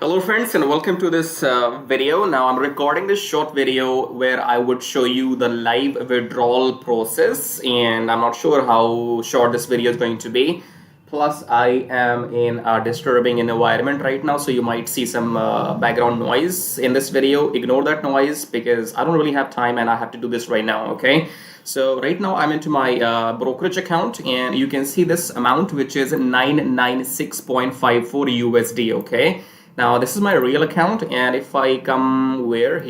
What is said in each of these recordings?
Hello friends and welcome to this video. Now I'm recording this short video where I would show you the live withdrawal process, and I'm not sure how short this video is going to be. Plus I am in a disturbing environment right now, so you might see some background noise in this video. Ignore that noise because I don't really have time and I have to do this right now, okay? So right now I'm into my brokerage account and you can see this amount, which is 996.54 USD, okay? Now this is my real account, and if I come here,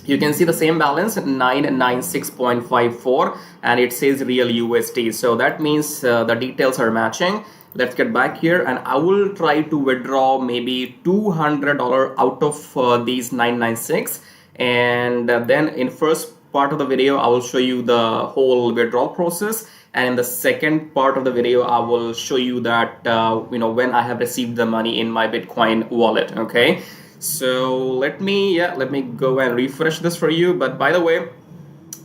you can see the same balance 996.54 and it says real USD. So that means the details are matching. Let's get back here and I will try to withdraw maybe $200 out of these 996, and then in first part of the video I will show you the whole withdrawal process, and in the second part of the video I will show you that when I have received the money in my Bitcoin wallet. Okay, so let me go and refresh this for you. But by the way,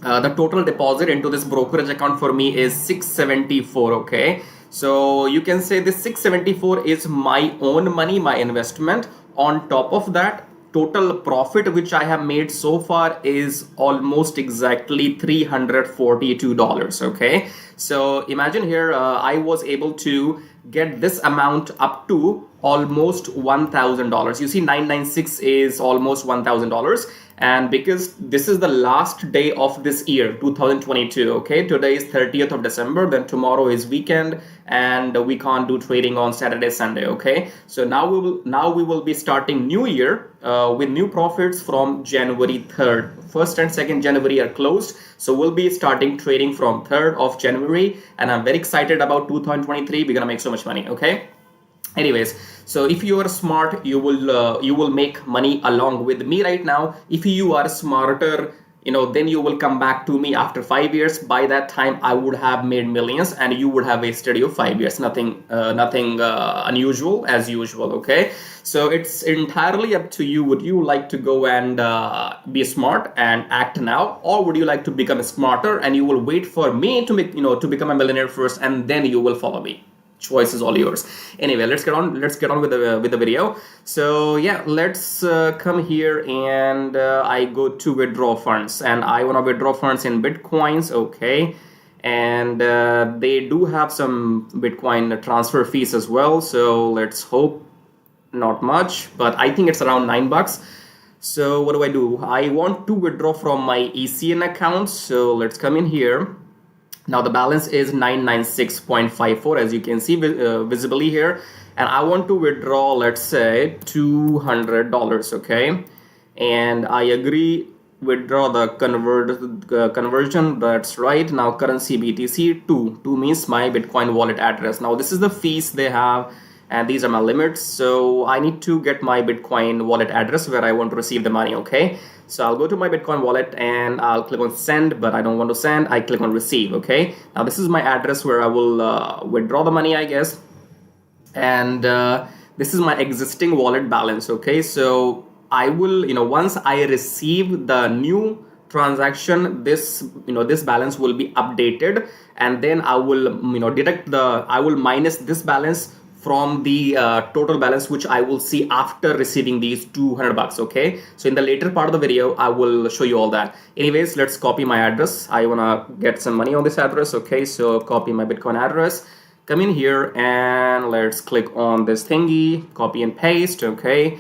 the total deposit into this brokerage account for me is 674. Okay, so you can say this 674 is my own money, my investment. On top of that, total profit which I have made so far is almost exactly $342. Okay, so imagine here I was able to get this amount up to almost $1,000. You see 996 is almost $1,000, and because this is the last day of this year 2022, okay, today is 30th of December, then tomorrow is weekend and we can't do trading on Saturday, Sunday. Okay, so now we will be starting new year with new profits from January 3rd. 1st and 2nd January are closed, so we'll be starting trading from 3rd of January, and I'm very excited about 2023. We're gonna make so much money. Okay, anyways, so if you are smart, you will make money along with me right now. If you are smarter, then you will come back to me after 5 years. By that time I would have made millions and you would have wasted your 5 years. Nothing unusual, as usual. Okay, so it's entirely up to you. Would you like to go and be smart and act now, or would you like to become smarter and you will wait for me to to become a millionaire first and then you will follow me? Choice is all yours. Anyway, let's get on with the video. So yeah, let's come here and I go to withdraw funds, and I want to withdraw funds in Bitcoins. Okay, and they do have some Bitcoin transfer fees as well, so let's hope not much, but I think it's around $9. So what do? I want to withdraw from my ECN account, so let's come in here. Now the balance is 996.54, as you can see visibly here, and I want to withdraw, let's say, $200. Okay, and I agree, withdraw the conversion. That's right. Now currency BTC 2 means my Bitcoin wallet address. Now this is the fees they have, and these are my limits. So I need to get my Bitcoin wallet address where I want to receive the money. Okay, so I'll go to my Bitcoin wallet and I'll click on send, but I don't want to send. I click on receive. Okay, now this is my address where I will withdraw the money, I guess, and this is my existing wallet balance. Okay, so I will, once I receive the new transaction, this balance will be updated, and then I will I will minus this balance from the total balance which I will see after receiving these $200. Okay, so in the later part of the video I will show you all that. Anyways, let's copy my address. I wanna get some money on this address. Okay, so copy my Bitcoin address, come in here and let's click on this thingy, copy and paste. Okay,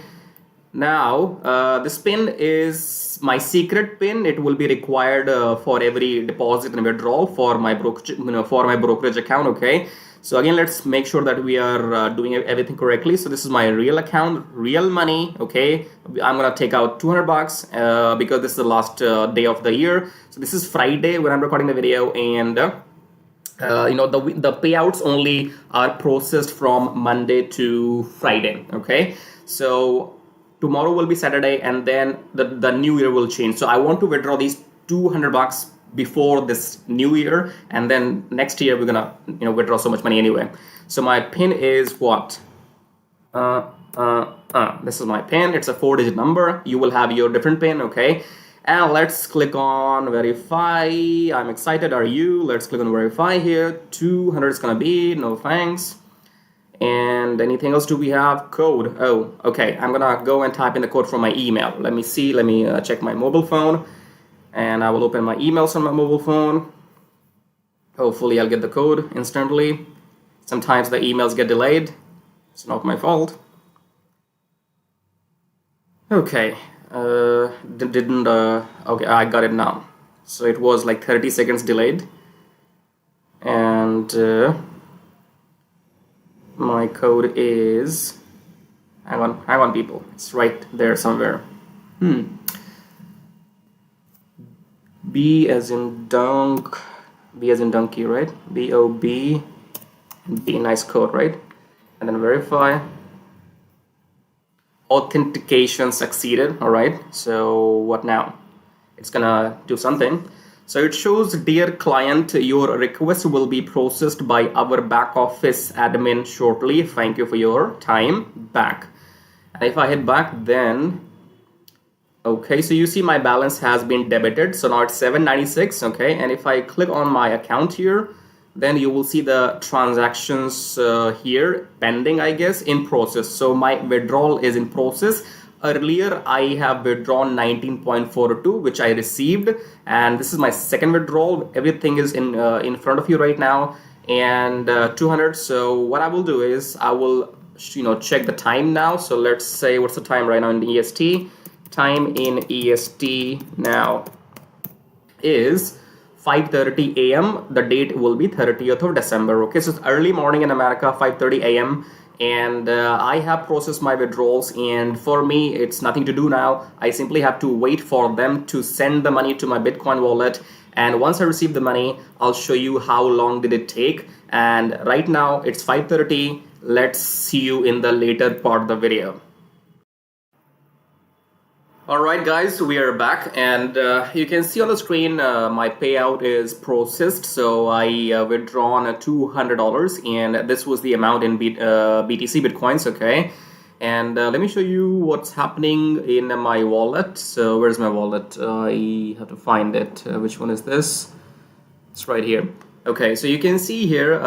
now this pin is my secret pin. It will be required for every deposit and withdrawal for my brokerage account. Okay, so again, let's make sure that we are doing everything correctly. So this is my real account, real money. Okay, I'm gonna take out $200 because this is the last day of the year. So this is Friday when I'm recording the video, and the payouts only are processed from Monday to Friday. Okay, so tomorrow will be Saturday, and then the new year will change. So I want to withdraw these $200 before this new year, and then next year we're gonna withdraw so much money anyway. So my pin is what? This is my pin. It's a 4-digit number. You will have your different pin. Okay, and let's click on verify. I'm excited. Are you? Let's click on verify here. 200 is gonna be, no thanks. And anything else do we have? Code. Oh, okay. I'm gonna go and type in the code from my email. Let me see. Let me check my mobile phone, and I will open my emails on my mobile phone. Hopefully, I'll get the code instantly. Sometimes the emails get delayed. It's not my fault. Okay. Okay, I got it now. So it was like 30 seconds delayed. And my code is, hang on people, it's right there somewhere. B as in dunk, B as in donkey, right? B-O-B, B, nice code, right? And then verify. Authentication succeeded. All right, so what now? It's gonna do something. So it shows, dear client, your request will be processed by our back office admin shortly. Thank you for your time. Back. And if I hit back, then okay, so you see my balance has been debited. So now it's 796. Okay, and if I click on my account here, then you will see the transactions here pending, I guess, in process. So my withdrawal is in process. Earlier I have withdrawn 19.42, which I received, and this is my second withdrawal. Everything is in front of you right now, and 200. So what I will do is I will check the time now. So let's say, what's the time right now in the EST? Time in EST now is 5:30 a.m. The date will be 30th of December. Okay, so it's early morning in America, 5:30 a.m. and I have processed my withdrawals, and for me it's nothing to do now. I simply have to wait for them to send the money to my Bitcoin wallet, and once I receive the money, I'll show you how long did it take. And right now it's 5:30. Let's see you in the later part of the video. Alright guys, we are back, and you can see on the screen my payout is processed. So I withdrawn $200, and this was the amount in BTC Bitcoins. Okay, and let me show you what's happening in my wallet. So where's my wallet? I have to find it. Which one is this? It's right here. Okay, so you can see here,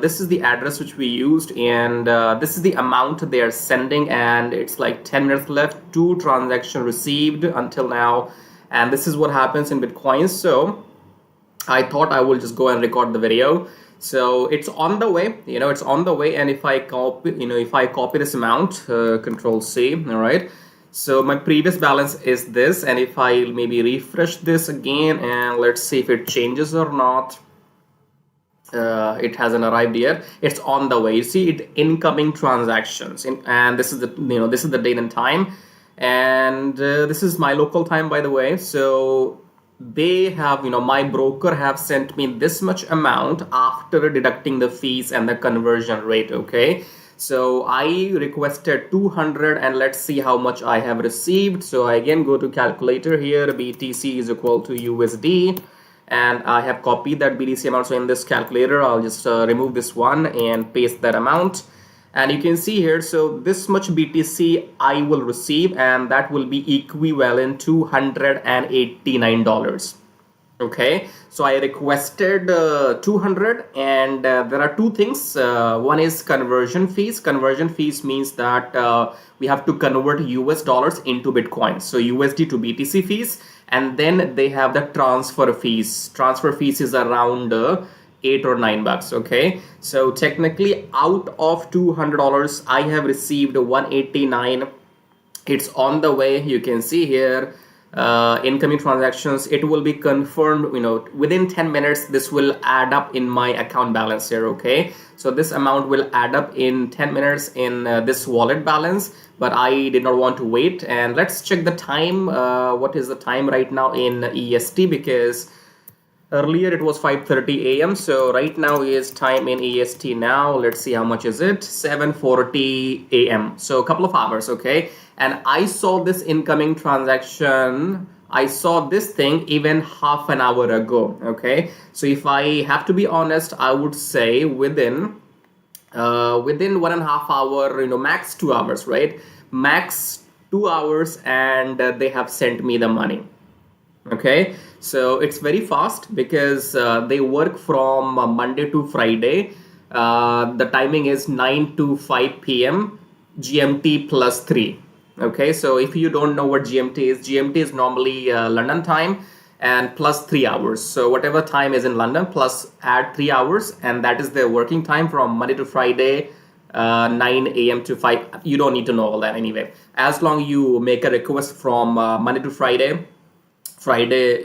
this is the address which we used, and this is the amount they are sending, and it's like 10 minutes left, 2 transactions received until now, and this is what happens in Bitcoin. So I thought I will just go and record the video. So it's on the way, it's on the way, and if I copy, if I copy this amount, Control C, all right. So my previous balance is this, and if I maybe refresh this again, and let's see if it changes or not. It hasn't arrived yet. It's on the way. You see it, incoming transactions, and this is the this is the date and time, and this is my local time, by the way. So they have, my broker have sent me this much amount after deducting the fees and the conversion rate. Okay, so I requested 200, and let's see how much I have received. So I again go to calculator here. BTC is equal to USD. And I have copied that BTC amount. So in this calculator, I'll just remove this one and paste that amount. And you can see here, so this much BTC I will receive, and that will be equivalent to $189. Okay, so I requested 200, and there are two things. One is conversion fees. Conversion fees means that we have to convert US dollars into Bitcoin. So USD to BTC fees. And then they have the transfer fees. Transfer fees is around $8 or $9. Okay, so technically out of $200, I have received $189. It's on the way. You can see here, incoming transactions. It will be confirmed, within 10 minutes. This will add up in my account balance here. Okay, so this amount will add up in 10 minutes in this wallet balance, but I did not want to wait. And let's check the time. What is the time right now in EST? Because earlier it was 5:30 a.m. So right now is time in EST now. Let's see how much is it. 7:40 a.m. So a couple of hours. Okay, and I saw this incoming transaction. I saw this thing even half an hour ago. Okay, so if I have to be honest, I would say within 1.5 hour, max 2 hours, right? Max 2 hours, and they have sent me the money. Okay, so it's very fast because they work from Monday to Friday. The timing is 9 to 5 p.m. GMT plus 3. Okay, so if you don't know what GMT is normally London time and plus 3 hours. So whatever time is in London plus add 3 hours, and that is their working time from Monday to Friday, 9 a.m. to 5. You don't need to know all that anyway. As long you make a request from Monday to Friday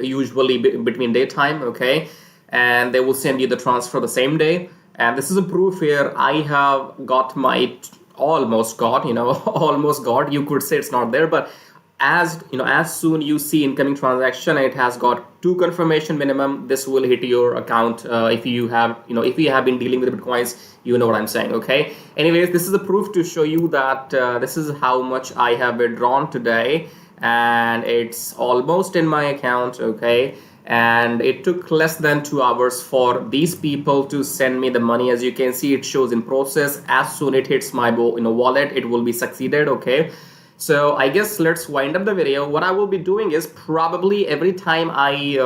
usually between daytime, okay, and they will send you the transfer the same day. And this is a proof here. I have got my almost got, almost got. You could say it's not there, but as soon you see incoming transaction, it has got 2 confirmation minimum. This will hit your account if you have been dealing with Bitcoins. You know what I'm saying, okay? Anyways, this is a proof to show you that this is how much I have withdrawn today, and it's almost in my account, okay? And it took less than 2 hours for these people to send me the money. As you can see, it shows in process. As soon it hits my wallet, it will be succeeded, okay? So I guess let's wind up the video. What I will be doing is probably every time I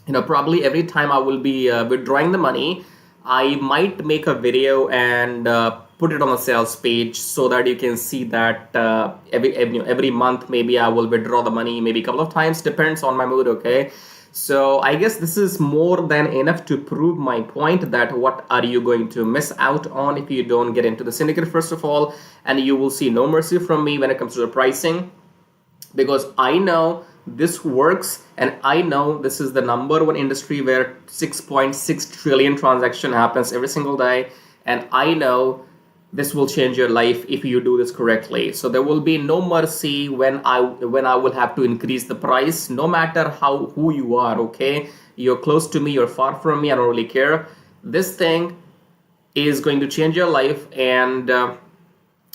will be withdrawing the money, I might make a video and put it on the sales page so that you can see that every month maybe I will withdraw the money, maybe a couple of times, depends on my mood, okay? So I guess this is more than enough to prove my point that what are you going to miss out on if you don't get into the syndicate, first of all, and you will see no mercy from me when it comes to the pricing, because I know this works, and I know this is the #1 industry where 6.6 trillion transaction happens every single day, and I know this will change your life if you do this correctly. So there will be no mercy when I will have to increase the price, no matter who you are, okay? You're close to me, you're far from me, I don't really care. This thing is going to change your life, and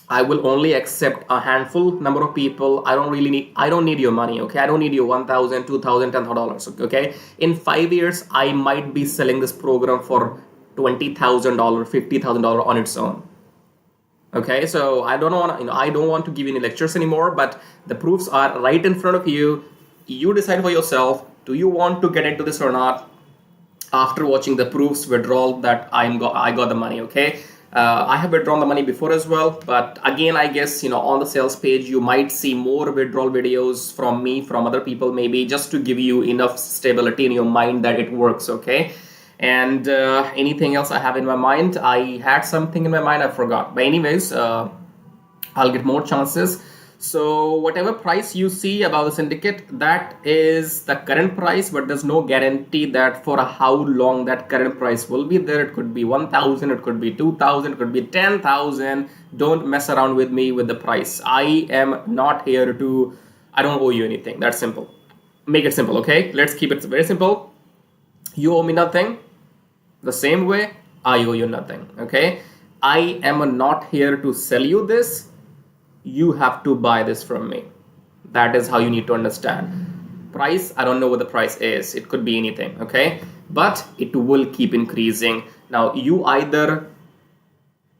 I will only accept a handful number of people. I don't need your money, okay? I don't need your $1,000, $2,000, $10,000, okay? In 5 years, I might be selling this program for $20,000, $50,000 on its own. Okay, so I don't want to give you any lectures anymore, but the proofs are right in front of you. You decide for yourself, do you want to get into this or not? After watching the proofs withdrawal that I got the money, okay? I have withdrawn the money before as well, but again, I guess, on the sales page, you might see more withdrawal videos from me, from other people, maybe just to give you enough stability in your mind that it works, okay? And anything else I have in my mind? I had something in my mind, I forgot. But anyways, I'll get more chances. So whatever price you see about the syndicate, that is the current price, but there's no guarantee that for how long that current price will be there. It could be 1,000, it could be 2,000, it could be 10,000. Don't mess around with me with the price. I don't owe you anything. That's simple. Make it simple, okay? Let's keep it very simple. You owe me nothing. The same way, I owe you nothing, okay? I am not here to sell you this. You have to buy this from me. That is how you need to understand. Price, I don't know what the price is. It could be anything, okay? But it will keep increasing. Now, you either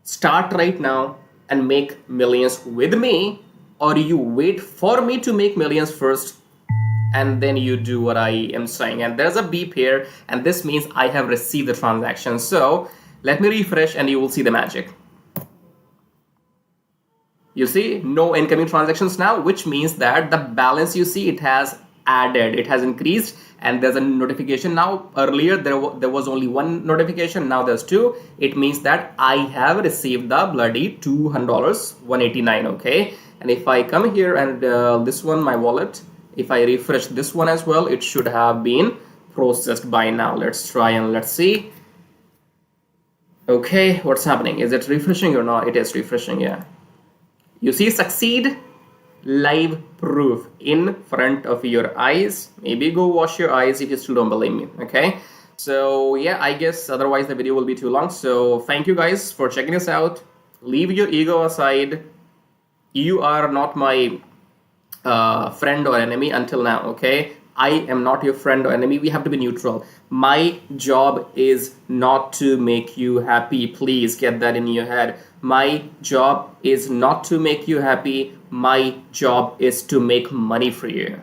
start right now and make millions with me, or you wait for me to make millions first, and then you do what I am saying. And there's a beep here, and this means I have received the transaction. So let me refresh and you will see the magic. You see no incoming transactions now, which means that the balance you see, it has added, it has increased, and there's a notification now. Earlier there was only one notification, now there's 2. It means that I have received the bloody $200, $189, okay? And if I come here and this one, my wallet, if I refresh this one as well, it should have been processed by now. Let's try and let's see. Okay, what's happening? Is it refreshing or not? It is refreshing, yeah. You see succeed, live proof in front of your eyes. Maybe go wash your eyes if you still don't believe me, okay? So yeah, I guess otherwise the video will be too long. So thank you guys for checking this out. Leave your ego aside. You are not my friend or enemy until now, okay? I am not your friend or enemy. We have to be neutral. My job is not to make you happy. Please get that in your head. My job is not to make you happy. My job is to make money for you.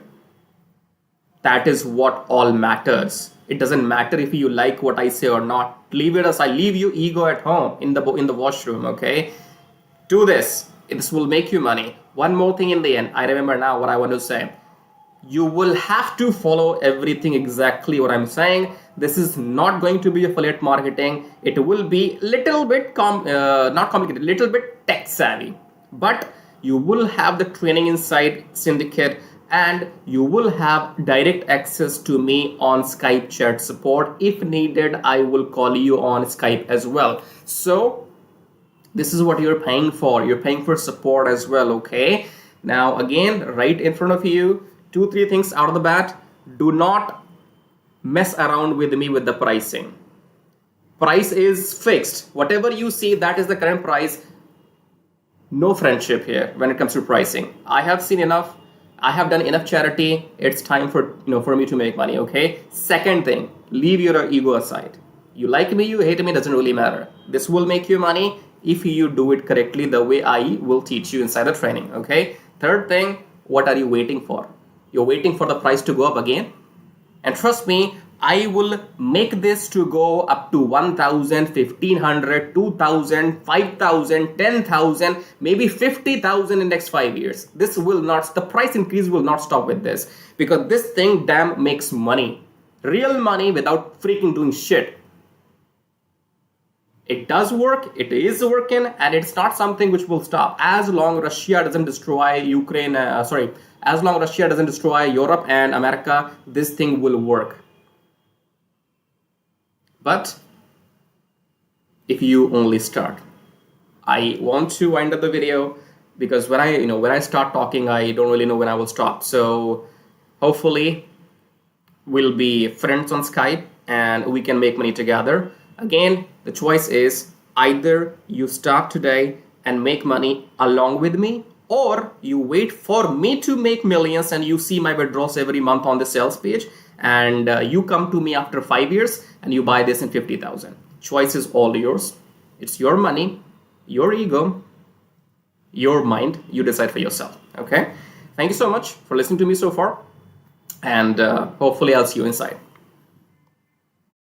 That is what all matters. It doesn't matter if you like what I say or not. leave it aside, leave your ego at home in the washroom. Okay, do this. This will make you money. One more thing in the end, I remember now what I want to say. You will have to follow everything exactly what I'm saying. This is not going to be affiliate marketing. It will be little bit not complicated, little bit tech savvy, but you will have the training inside Syndicate, and you will have direct access to me on Skype chat support. If needed, I will call you on Skype as well. So this is what you're paying for. You're paying for support as well. Okay, now again, right in front of you, 2-3 things out of the bat. Do not mess around with me with the pricing. Price is fixed. Whatever you see, that is the current price. No friendship here when it comes to pricing. I have seen enough. I have done enough charity. It's time for me to make money. Okay. Second thing, leave your ego aside. You like me, you hate me, doesn't really matter. This will make you money if you do it correctly the way I will teach you inside the training. Okay. Third thing, what are you waiting for? You're waiting for the price to go up again? And trust me, I will make this to go up to 1,000, 1,500, 2,000, 5,000, 10,000, maybe 50,000 in next 5 years. This will not, the price increase will not stop with this, because this thing damn makes money. Real money without freaking doing shit. It does work, it is working, and it's not something which will stop. As long Russia doesn't destroy Ukraine, as long Russia doesn't destroy Europe and America, this thing will work. But if you only start. I want to wind up the video because when I start talking, I don't really know when I will stop. So hopefully we'll be friends on Skype and we can make money together. Again, the choice is either you start today and make money along with me, or you wait for me to make millions and you see my withdrawals every month on the sales page, and you come to me after 5 years and you buy this in 50,000. Choice is all yours. It's your money, your ego, your mind. You decide for yourself. Okay. Thank you so much for listening to me so far, and hopefully I'll see you inside.